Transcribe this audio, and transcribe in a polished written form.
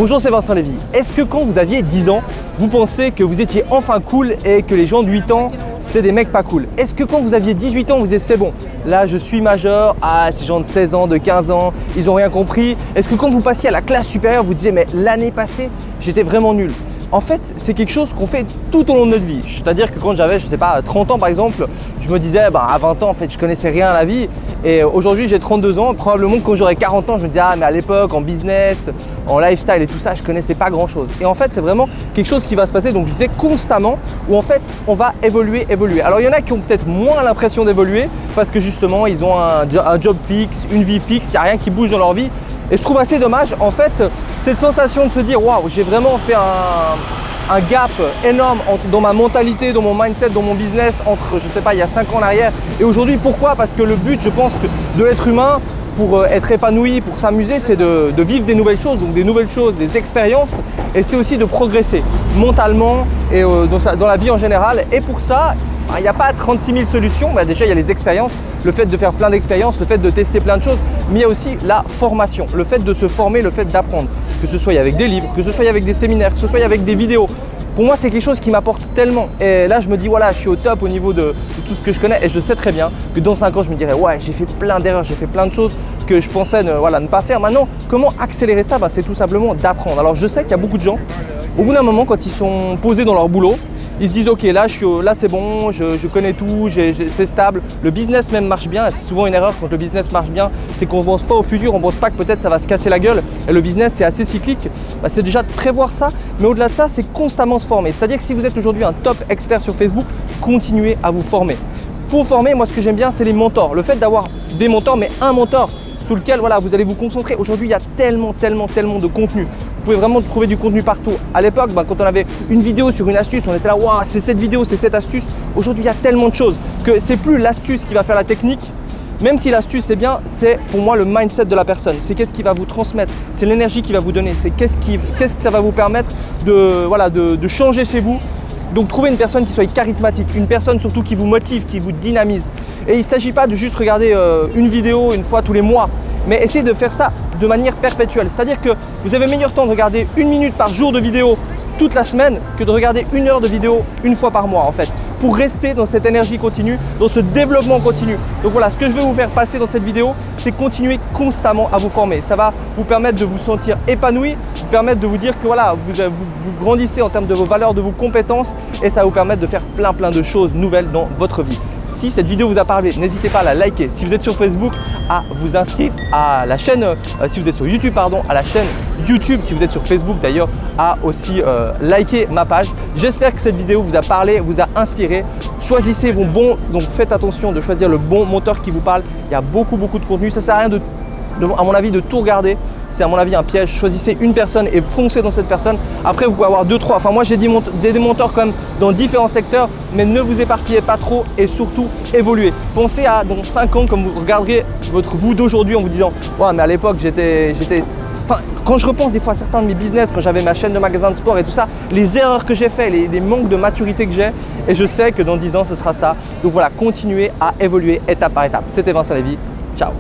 Bonjour, c'est Vincent Lévy. Est-ce que quand vous aviez 10 ans, vous pensez que vous étiez enfin cool et que les gens de 8 ans, c'était des mecs pas cool? Est-ce que quand vous aviez 18 ans, vous disiez c'est bon, là je suis majeur, ces gens de 16 ans, de 15 ans, ils n'ont rien compris? Est-ce que quand vous passiez à la classe supérieure, vous disiez mais l'année passée, j'étais vraiment nul? En fait, c'est quelque chose qu'on fait tout au long de notre vie. C'est-à-dire que quand j'avais, je sais pas, 30 ans par exemple, je me disais, à 20 ans, en fait, je connaissais rien à la vie. Et aujourd'hui, j'ai 32 ans. Probablement que quand j'aurai 40 ans, je me disais, mais à l'époque, en business, en lifestyle et tout ça, je connaissais pas grand-chose. Et en fait, c'est vraiment quelque chose qui va se passer, donc je disais constamment, où en fait, on va évoluer. Alors, il y en a qui ont peut-être moins l'impression d'évoluer parce que justement, ils ont un job fixe, une vie fixe, il n'y a rien qui bouge dans leur vie. Et je trouve assez dommage, en fait, cette sensation de se dire waouh, j'ai vraiment fait un gap énorme dans ma mentalité, dans mon mindset, dans mon business entre, je sais pas, il y a 5 ans en arrière et aujourd'hui. Pourquoi? Parce que le but, je pense, de l'être humain pour être épanoui, pour s'amuser, c'est de vivre des nouvelles choses, donc des nouvelles choses, des expériences, et c'est aussi de progresser mentalement et dans la vie en général. Et pour ça, il n'y a pas 36 000 solutions. Déjà, il y a les expériences, le fait de faire plein d'expériences, le fait de tester plein de choses, mais il y a aussi la formation, le fait de se former, le fait d'apprendre, que ce soit avec des livres, que ce soit avec des séminaires, que ce soit avec des vidéos. Pour moi, c'est quelque chose qui m'apporte tellement. Et là, je me dis, voilà, je suis au top au niveau de tout ce que je connais. Et je sais très bien que dans 5 ans, je me dirais, ouais, j'ai fait plein d'erreurs, j'ai fait plein de choses que je pensais ne pas faire. Maintenant, comment accélérer ça? C'est tout simplement d'apprendre. Alors, je sais qu'il y a beaucoup de gens, au bout d'un moment, quand ils sont posés dans leur boulot, ils se disent ok, là c'est bon, je connais tout, c'est stable, le business même marche bien. C'est souvent une erreur quand le business marche bien, c'est qu'on ne pense pas au futur, on ne pense pas que peut-être ça va se casser la gueule. Et le business c'est assez cyclique, c'est déjà de prévoir ça, mais au-delà de ça, c'est constamment se former. C'est-à-dire que si vous êtes aujourd'hui un top expert sur Facebook, continuez à vous former. Pour former, moi ce que j'aime bien, c'est les mentors. Le fait d'avoir des mentors, mais un mentor sous lequel vous allez vous concentrer. Aujourd'hui, il y a tellement de contenu. Vous pouvez vraiment trouver du contenu partout. À l'époque, quand on avait une vidéo sur une astuce, on était là, waouh, c'est cette vidéo, c'est cette astuce. Aujourd'hui, il y a tellement de choses que c'est plus l'astuce qui va faire la technique. Même si l'astuce c'est bien, c'est pour moi le mindset de la personne. C'est qu'est-ce qui va vous transmettre, c'est l'énergie qu'il va vous donner, c'est qu'est-ce que ça va vous permettre de changer chez vous. Donc trouvez une personne qui soit charismatique, une personne surtout qui vous motive, qui vous dynamise. Et il ne s'agit pas de juste regarder une vidéo une fois tous les mois, mais essayez de faire ça de manière perpétuelle. C'est-à-dire que vous avez meilleur temps de regarder 1 minute par jour de vidéo toute la semaine que de regarder 1 heure de vidéo une fois par mois en fait, pour rester dans cette énergie continue, dans ce développement continu. Donc voilà, ce que je veux vous faire passer dans cette vidéo, c'est continuer constamment à vous former. Ça va vous permettre de vous sentir épanoui, vous permettre de vous dire que voilà, vous grandissez en termes de vos valeurs, de vos compétences, et ça va vous permettre de faire plein de choses nouvelles dans votre vie. Si cette vidéo vous a parlé, n'hésitez pas à la liker. Si vous êtes sur Facebook, à vous inscrire à la chaîne, si vous êtes sur YouTube, à la chaîne YouTube. Si vous êtes sur Facebook d'ailleurs, à aussi liker ma page. J'espère que cette vidéo vous a parlé, vous a inspiré. Choisissez vos bons, donc faites attention de choisir le bon mentor qui vous parle. Il y a beaucoup de contenu, ça sert à rien à mon avis de tout regarder. C'est à mon avis un piège. Choisissez une personne et foncez dans cette personne. Après vous pouvez avoir 2, 3, enfin moi j'ai des mentors quand même dans différents secteurs, mais ne vous éparpillez pas trop et surtout évoluez. Pensez à dans 5 ans comme vous regarderez votre vous d'aujourd'hui en vous disant ouais, mais à l'époque j'étais… Enfin, quand je repense des fois à certains de mes business, quand j'avais ma chaîne de magasins de sport et tout ça, les erreurs que j'ai fait, les manques de maturité que j'ai, et je sais que dans 10 ans ce sera ça. Donc voilà, continuez à évoluer étape par étape. C'était Vincent Lévy, ciao.